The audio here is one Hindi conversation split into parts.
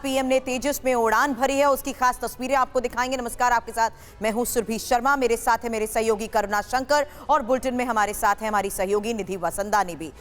पीएम ने तेजस में उड़ान भरी है, उसकी खास तस्वीरें आपको दिखाएंगे। नमस्कार, आपके साथ मैं हूं सुरभि शर्मा, मेरे साथ है मेरे सहयोगी करुणा शंकर और बुलेटिन में हमारे साथ है हमारी सहयोगी निधि वसंदानी भी।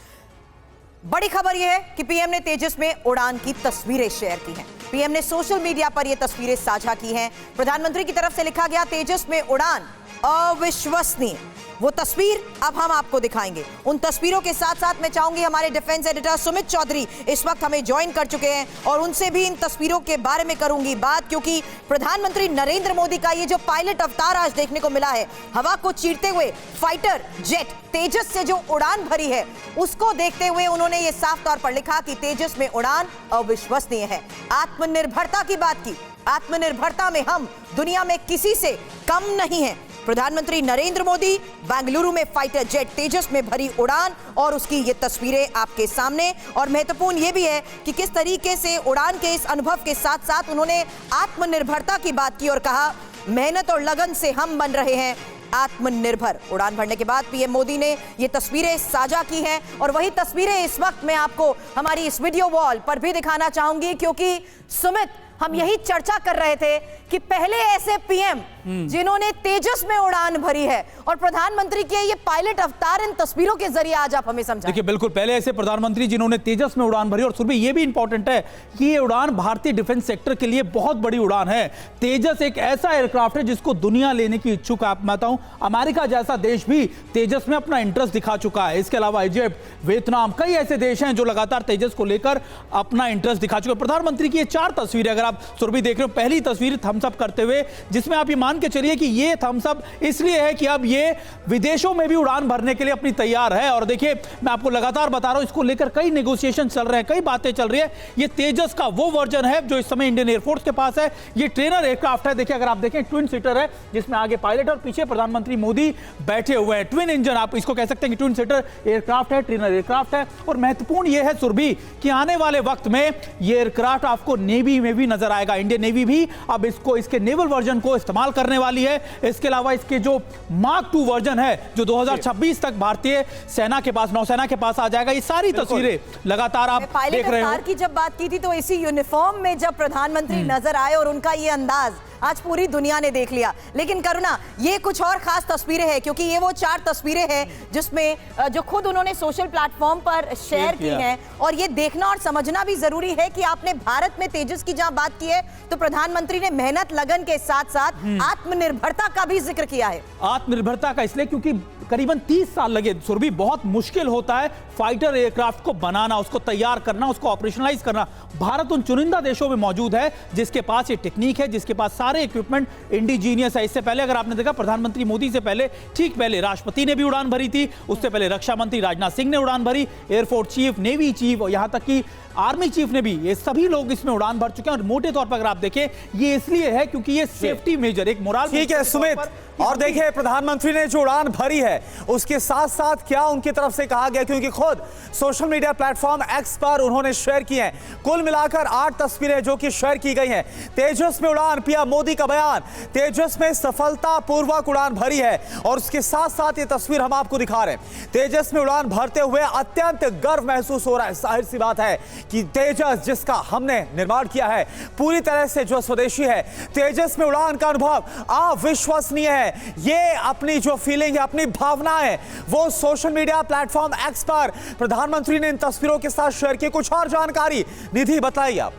बड़ी खबर यह है कि पीएम ने तेजस में उड़ान की तस्वीरें शेयर की हैं। पीएम ने सोशल मीडिया पर यह तस्वीरें साझा की हैं। प्रधानमंत्री की तरफ से लिखा गया तेजस में उड़ान अविश्वसनीय, वो तस्वीर अब हम आपको दिखाएंगे। उन तस्वीरों के साथ साथ मैं चाहूंगी हमारे डिफेंस एडिटर सुमित चौधरी इस वक्त हमें ज्वाइन कर चुके हैं और उनसे भी इन तस्वीरों के बारे में करूंगी बात, क्योंकि प्रधानमंत्री नरेंद्र मोदी का ये जो पायलट अवतार आज देखने को मिला है, हवा को चीरते हुए फाइटर जेट तेजस से जो उड़ान भरी है, उसको देखते हुए उन्होंने ये साफ तौर पर लिखा कि तेजस में उड़ान अविश्वसनीय है। आत्मनिर्भरता की बात की, आत्मनिर्भरता में हम दुनिया में किसी से कम नहीं है। प्रधानमंत्री नरेंद्र मोदी बेंगलुरु में फाइटर जेट तेजस में भरी उड़ान और उसकी ये तस्वीरें आपके सामने। और महत्वपूर्ण ये भी है कि किस तरीके से उड़ान के इस अनुभव के साथ साथ उन्होंने आत्मनिर्भरता की बात की और कहा मेहनत और लगन से हम बन रहे हैं आत्मनिर्भर। उड़ान भरने के बाद पीएम मोदी ने ये तस्वीरें साझा की हैं और वही तस्वीरें इस वक्त मैं आपको हमारी इस वीडियो वॉल पर भी दिखाना चाहूंगी, क्योंकि सुमित, हम यही चर्चा कर रहे थे कि पहले ऐसे पीएम जिन्होंने तेजस में उड़ान भरी है और प्रधानमंत्री के ये पायलट अवतार इन तस्वीरों के जरिए आज आप हमें समझाएं। देखिए, बिल्कुल पहले ऐसे प्रधानमंत्री जिन्होंने तेजस में उड़ान भरी, और सुरभि ये भी इंपॉर्टेंट है कि ये उड़ान भारतीय डिफेंस सेक्टर के लिए बहुत बड़ी उड़ान है। तेजस एक ऐसा एयरक्राफ्ट है जिसको दुनिया लेने की इच्छुक है। आप बताऊं, अमेरिका जैसा देश भी तेजस में अपना इंटरेस्ट दिखा चुका है। इसके अलावा इजिप्ट, वियतनाम, कई ऐसे देश हैं जो लगातार तेजस को लेकर अपना इंटरेस्ट दिखा चुके हैं। प्रधानमंत्री की ये 4 तस्वीरें अगर आप सुरभि देख रहे हो, पहली तस्वीर थम्स अप करते हुए, जिसमें आप ये मान के चलिए कि ये थम्स अप इसलिए है कि अब ये विदेशों में भी उड़ान भरने के लिए अपनी तैयार है। और देखिए, मैं आपको लगातार बता रहा हूं, इसको लेकर कई नेगोशिएशन चल रहे हैं, कई बातें चल रही है। ये तेजस का वो वर्जन है जो इस समय इंडियन एयरफोर्स के पास है। ये ट्रेनर एयरक्राफ्ट है। देखिए, अगर आप देखें, ट्विन सीटर है जिसमें आगे पायलट और पीछे प्रधानमंत्री मोदी बैठे हुए हैं। ट्विन इंजन, आप इसको कह सकते हैं कि ट्विन सीटर एयरक्राफ्ट है, ट्रेनर एयरक्राफ्ट है। और महत्वपूर्ण यह है सुरभि कि आने वाले वक्त में ये एयरक्राफ्ट आपको नेवी में भी नजर आएगा। इंडियन नेवी भी अब इसको, इसके नेवल वर्जन को इस्तेमाल करने वाली है। इसके अलावा इसके जो मार्क 2 वर्जन है जो 2026 तक भारतीय सेना के पास, नौसेना के पास आ जाएगा। ये सारी तस्वीरें लगातार आप देख रहे हो। की जब बात की थी तो इसी यूनिफॉर्म में जब प्रधानमंत्री नजर आए और उनका ये अंदाज आज पूरी दुनिया ने देख लिया। लेकिन करुणा, ये कुछ और खास तस्वीरें हैं, क्योंकि ये वो 4 तस्वीरें हैं जिसमें जो खुद उन्होंने सोशल प्लेटफॉर्म पर शेयर की हैं। और ये देखना और समझना भी जरूरी है कि आपने भारत में तेजस की जहां बात की है तो प्रधानमंत्री ने मेहनत लगन के साथ साथ आत्मनिर्भरता का भी जिक्र किया है। आत्मनिर्भरता का इसलिए क्योंकि करीबन 30 साल लगे सुरभि। बहुत मुश्किल होता है फाइटर एयरक्राफ्ट को बनाना, उसको तैयार करना, उसको ऑपरेशनलाइज करना। भारत उन चुनिंदा देशों में मौजूद है जिसके पास ये टेक्निक है, जिसके पास सारे इक्विपमेंट इंडिजीनियस है। इससे पहले अगर आपने देखा, प्रधानमंत्री मोदी से पहले, ठीक पहले राष्ट्रपति ने भी उड़ान भरी थी। उससे पहले रक्षा मंत्री राजनाथ सिंह ने उड़ान भरी, एयरफोर्स चीफ, नेवी चीफ, यहां तक कि आर्मी चीफ ने भी, ये सभी लोग इसमें उड़ान भर चुके हैं। और मोटे तौर पर अगर आप देखें, ये इसलिए है क्योंकि ये सेफ्टी मेजर, एक मोरल। ठीक है सुमित, और देखिए प्रधानमंत्री ने जो उड़ान भरी है उसके साथ साथ क्या उनकी तरफ से कहा गया, क्योंकि खुद सोशल मीडिया प्लेटफॉर्म एक्स पर उन्होंने शेयर की हैं कुल मिलाकर 8 तस्वीरें जो कि शेयर की गई हैं। तेजस में उड़ान, पीएम मोदी का बयान, तेजस में सफलतापूर्वक उड़ान भरी है। और उसके साथ साथ ये तस्वीर हम आपको दिखा रहे हैं। तेजस में उड़ान भरते हुए अत्यंत गर्व महसूस हो रहा है। जाहिर सी बात है कि तेजस जिसका हमने निर्माण किया है पूरी तरह से जो स्वदेशी है, तेजस में उड़ान का अनुभव अविश्वसनीय है। ये अपनी जो फीलिंग है, अपनी भावना है, वो सोशल मीडिया प्लेटफॉर्म एक्स पर प्रधानमंत्री ने इन तस्वीरों के साथ शेयर की। कुछ और जानकारी निधि बताइए आप।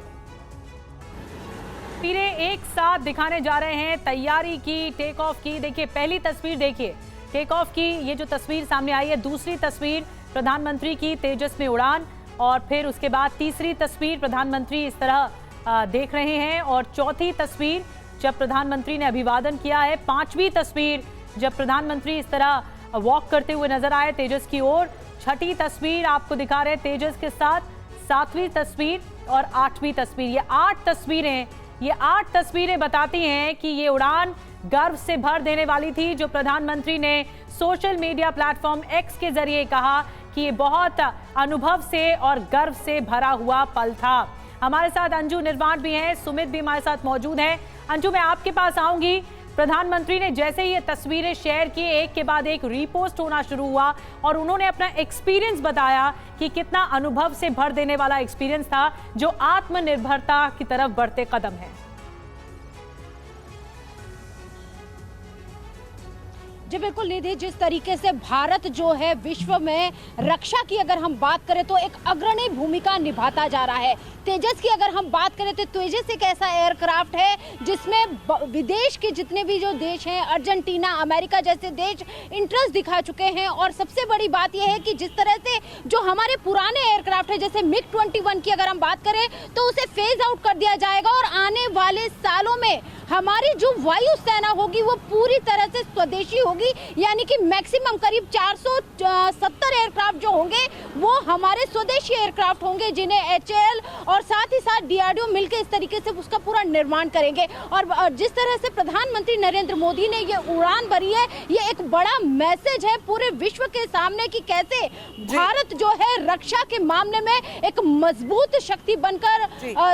तस्वीरें एक साथ दिखाने जा रहे हैं, तैयारी की, टेक ऑफ की। देखिए, पहली तस्वीर देखिए टेक ऑफ की, ये जो तस्वीर सामने आई है। दूसरी तस्वीर प्रधानमंत्री की तेजस में उड़ान, और फिर उसके बाद तीसरी तस्वीर प्रधानमंत्री इस तरह देख रहे हैं, और चौथी तस्वीर जब प्रधानमंत्री ने अभिवादन किया है। 5वीं तस्वीर जब प्रधानमंत्री इस तरह वॉक करते हुए नजर आए तेजस की ओर। 6ठी तस्वीर आपको दिखा रहे हैं तेजस के साथ। 7वीं तस्वीर और 8वीं तस्वीर। ये 8 तस्वीरें बताती हैं कि ये उड़ान गर्व से भर देने वाली थी, जो प्रधानमंत्री ने सोशल मीडिया प्लेटफॉर्म एक्स के जरिए कहा कि ये बहुत अनुभव से और गर्व से भरा हुआ पल था। हमारे साथ अंजू निर्वाण भी हैं, सुमित भी हमारे साथ मौजूद हैं। अंजू, मैं आपके पास आऊंगी। प्रधानमंत्री ने जैसे ही ये तस्वीरें शेयर की, एक के बाद एक रीपोस्ट होना शुरू हुआ और उन्होंने अपना एक्सपीरियंस बताया कि कितना अनुभव से भर देने वाला एक्सपीरियंस था जो आत्मनिर्भरता की तरफ बढ़ते कदम है। जी बिल्कुल निधि, जिस तरीके से भारत जो है विश्व में रक्षा की अगर हम बात करें तो एक अग्रणी भूमिका निभाता जा रहा है। तेजस की अगर हम बात करें तो तेजस एक ऐसा एयरक्राफ्ट है जिसमें विदेश के जितने भी जो देश हैं, अर्जेंटीना, अमेरिका जैसे देश इंटरेस्ट दिखा चुके हैं। और सबसे बड़ी बात यह है कि जिस तरह से जो हमारे पुराने एयरक्राफ्ट है जैसे MiG-21 की अगर हम बात करें तो उसे फेज आउट कर दिया जाएगा और आने वाले सालों में हमारी जो वायुसेना होगी वो पूरी तरह से स्वदेशी होगी, यानी कि मैक्सिमम करीब 470 एयरक्राफ्ट जो होंगे वो हमारे स्वदेशी एयरक्राफ्ट होंगे, जिन्हें HAL और साथ ही साथ DRDO मिलकर इस तरीके से उसका पूरा निर्माण करेंगे। और जिस तरह से प्रधानमंत्री नरेंद्र मोदी ने ये उड़ान भरी है, ये एक बड़ा मैसेज है पूरे विश्व के सामने कि कैसे भारत जो है रक्षा के मामले में एक मजबूत शक्ति बनकर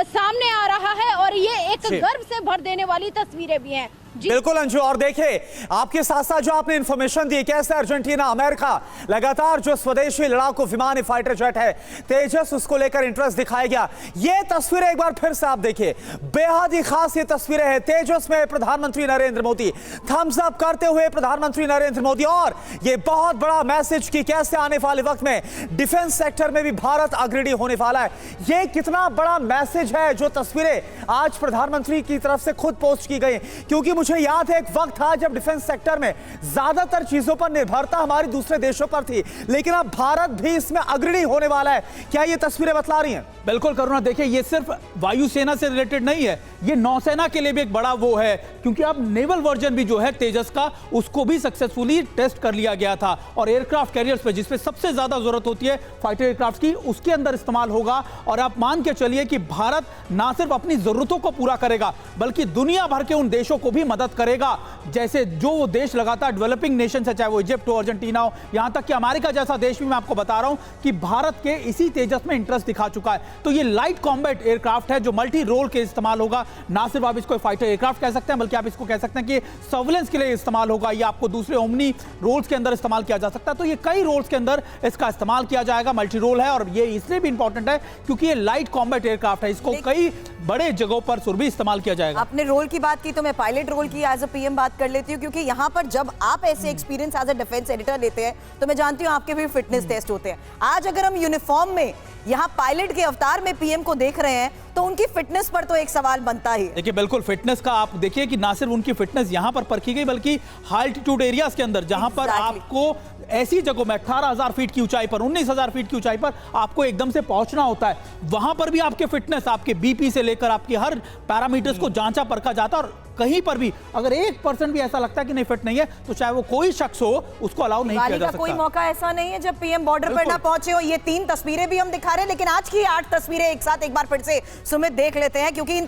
सामने आ रहा है। और ये एक गर्व से भर देने वाली तस्वीरें भी हैं। बिल्कुल अंजू, और देखिए आपके साथ साथ जो आपने इंफॉर्मेशन दी कैसे अर्जेंटीना, अमेरिका लगातार जो स्वदेशी लड़ाकू विमान फाइटर जेट है तेजस, उसको लेकर इंटरेस्ट दिखाया गया। ये तस्वीरें एक बार फिर से आप देखिए, बेहद ही खास ये तस्वीरें हैं तेजस में प्रधानमंत्री नरेंद्र मोदी थम्स अप करते हुए प्रधानमंत्री नरेंद्र मोदी। और ये बहुत बड़ा मैसेज कि कैसे आने वाले वक्त में डिफेंस सेक्टर में भी भारत अग्रणी होने वाला है। ये कितना बड़ा मैसेज है जो तस्वीरें आज प्रधानमंत्री की तरफ से खुद पोस्ट की गई, क्योंकि मुझे याद है एक वक्त था जब डिफेंस सेक्टर में ज्यादातर चीजों पर निर्भरता हमारी दूसरे देशों पर थी, लेकिन अब भारत भी इसमें अग्रणी होने वाला है। क्या ये तस्वीरें बतला रही हैं? बिल्कुल करुणा, देखिए ये सिर्फ वायुसेना से रिलेटेड नहीं है, ये नौसेना के लिए भी एक बड़ा वो है, क्योंकि अब नेवल वर्जन भी जो है तेजस का उसको भी सक्सेसफुली टेस्ट कर लिया गया था। और एयरक्राफ्ट कैरियर्स पे जिसपे सबसे ज्यादा जरूरत होती है फाइटर एयरक्राफ्ट की, उसके अंदर इस्तेमाल होगा। और आप मान के चलिए कि भारत ना सिर्फ अपनी जरूरतों को पूरा करेगा बल्कि दुनिया भर के उन देशों को भी मदद करेगा, जैसे जो वो देश लगातार डेवलपिंग नेशन है, चाहे वो इजिप्ट हो, अर्जेंटीना हो, यहां तक कि अमेरिका जैसा देश भी मैं आपको बता रहा हूं कि भारत के इसी तेजस में इंटरेस्ट दिखा चुका है। तो ये लाइट कॉम्बैट एयरक्राफ्ट है जो मल्टी रोल के इस्तेमाल होगा। ना सिर्फ आप इसको फाइटर एयरक्राफ्ट कह सकते हैं बल्कि आप इसको कह सकते हैं कि सर्विलेंस के लिए इस्तेमाल होगा, या आपको दूसरे ओमनी रोल्स के अंदर इस्तेमाल किया जा सकता है। तो ये कई रोल्स के अंदर इसका इस्तेमाल किया जाएगा, मल्टी रोल है। और ये इसलिए भी इंपॉर्टेंट है क्योंकि ये लाइट कॉम्बैट एयरक्राफ्ट है, इसको कई बड़े जगहों पर भी इस्तेमाल किया जाएगा। आपने रोल की बात की तो मैं पायलट रोल की एज अ पीएम बात कर लेती हूँ, क्योंकि यहाँ पर जब आप ऐसे experience as a defence editor लेते हैं तो मैं जानती हूँ आपके भी फिटनेस टेस्ट होते हैं। आज अगर हम यूनिफॉर्म में यहाँ पायलट के अवतार में पीएम को देख रहे हैं तो उनकी फिटनेस पर तो एक सवाल बनता ही है। देखिए बिल्कुल फिटनेस का आप देखिए कि ना सिर्फ उनकी फिटनेस यहां पर परखी गई बल्कि हाई एल्टीट्यूड एरियाज के अंदर जहां पर आपको ऐसी जगहों में 18,000 फीट की ऊंचाई पर, 19,000 फीट की ऊंचाई पर आपको एकदम से पहुंचना होता है, वहां पर भी आपके फिटनेस, आपके बीपी से लेकर आपके हर पैरामीटर्स को जांचा परखा जाता है। और कहीं पर भी अगर 1% भी ऐसा लगता है कि नहीं फिट नहीं है तो चाहे वो कोई शख्स हो उसको अलाउ नहीं किया जा सकता। कोई मौका ऐसा नहीं है जब पीएम बॉर्डर पर ना पहुंचे हो। ये 3 तस्वीरें भी हम दिखा रहे हैं, लेकिन आज की 8 तस्वीरें एक साथ एक बार फिर से सुमित देख लेते हैं, क्योंकि इन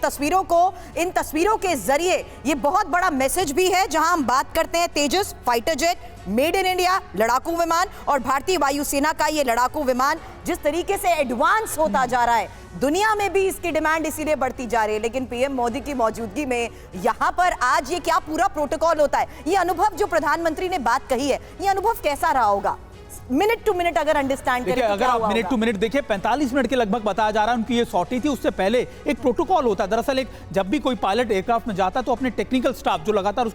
तस्वीरों के जरिए ये बहुत बड़ा मैसेज भी है। जहां हम बात करते हैं Tejas fighter jet, made in India लड़ाकू विमान, और भारतीय वायुसेना का ये लड़ाकू विमान जिस तरीके से एडवांस होता जा रहा है, दुनिया में भी इसकी डिमांड इसीलिए बढ़ती जा रही है। लेकिन पीएम मोदी की मौजूदगी में यहाँ पर आज ये क्या पूरा प्रोटोकॉल होता है, ये अनुभव जो प्रधानमंत्री ने बात कही है, ये अनुभव कैसा रहा होगा? मिनट टू मिनट अगर अंडरस्टैंड करें तो अगर आप मिनट टू मिनट देखिए 45 मिनट के लगभग बताया जा रहा है उनकी ये सॉर्टी थी। उससे पहले एक प्रोटोकॉल होता है। दरअसल एक जब भी कोई पायलट एयरक्राफ्ट में जाता है तो अपने टेक्निकल स्टाफ जो लगातार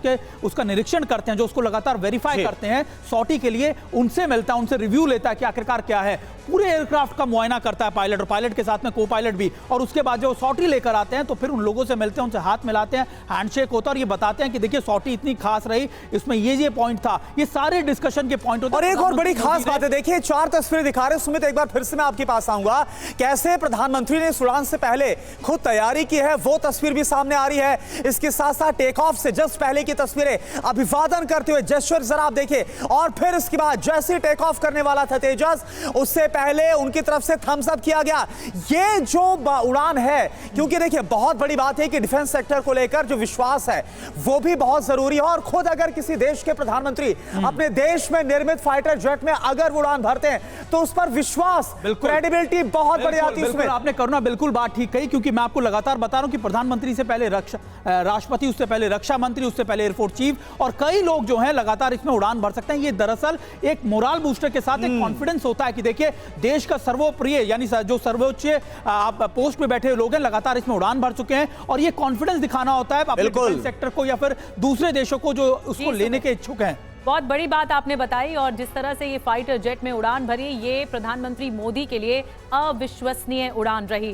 उसका निरीक्षण करते हैं, जो उसको लगातार वेरीफाई करते हैं सॉर्टी के लिए, उनसे मिलता है, उनसे रिव्यू लेता है कि आखिरकार क्या है। पूरे एयरक्राफ्ट का मुआयना करता है पायलट, और पायलट के साथ में को पायलट भी। और उसके बाद जो सॉर्टी लेकर आते हैं तो फिर उन लोगों से मिलते हैं, उनसे हाथ मिलाते हैं, हैंडशेक होता है और ये बताते हैं कि देखिए सॉर्टी इतनी खास रही, इसमें ये पॉइंट था। ये सारे डिस्कशन के पॉइंट होते हैं। और एक और बड़ी खास बात है, देखिए 4 तस्वीरें दिखा रहे हैं सुमित, एक बार फिर से मैं आपके पास आऊंगा। कैसे प्रधानमंत्री ने उड़ान से पहले खुद तैयारी की है वो तस्वीर भी सामने आ रही है। इसके साथ साथ टेक ऑफ से जस्ट पहले की तस्वीरें, अभिवादन करते हुए जेस्चर जरा आप देखिए। और फिर इसके बाद जैसे टेक ऑफ करने वाला था तेजस, उससे पहले उनकी तरफ से थम्स अप किया गया। ये जो उड़ान है, क्योंकि देखिए बहुत बड़ी बात है कि डिफेंस सेक्टर को लेकर जो विश्वास है वो भी बहुत जरूरी है। और खुद अगर किसी देश के प्रधानमंत्री अपने देश में निर्मित फाइटर जेट में अगर वो उड़ान भरते हैं तो उस पर विश्वास, क्रेडिबिलिटी बहुत बढ़ जाती है उसमें। आपने करुणा बिल्कुल बात ठीक कही, क्योंकि मैं आपको लगातार बता रहा हूं कि प्रधानमंत्री से पहले राष्ट्रपति, उससे पहले रक्षा मंत्री, उससे पहले एयरफोर्स चीफ और कई लोग जो हैं लगातार इसमें उड़ान भर सकते हैं। ये दरअसल एक मोरल बूस्टर के साथ एक कॉन्फिडेंस होता है कि देखिए देश का सर्वोप्रिय यानी जो सर्वोच्च पोस्ट पे बैठे लोग हैं लगातार इसमें उड़ान भर चुके हैं, और ये कॉन्फिडेंस दिखाना होता है अपने डिफेंस सेक्टर को या फिर दूसरे देशों को जो उसको लेने के इच्छुक हैं। बहुत बड़ी बात आपने बताई, और जिस तरह से ये फाइटर जेट में उड़ान भरी, ये प्रधानमंत्री मोदी के लिए अविश्वसनीय उड़ान रही।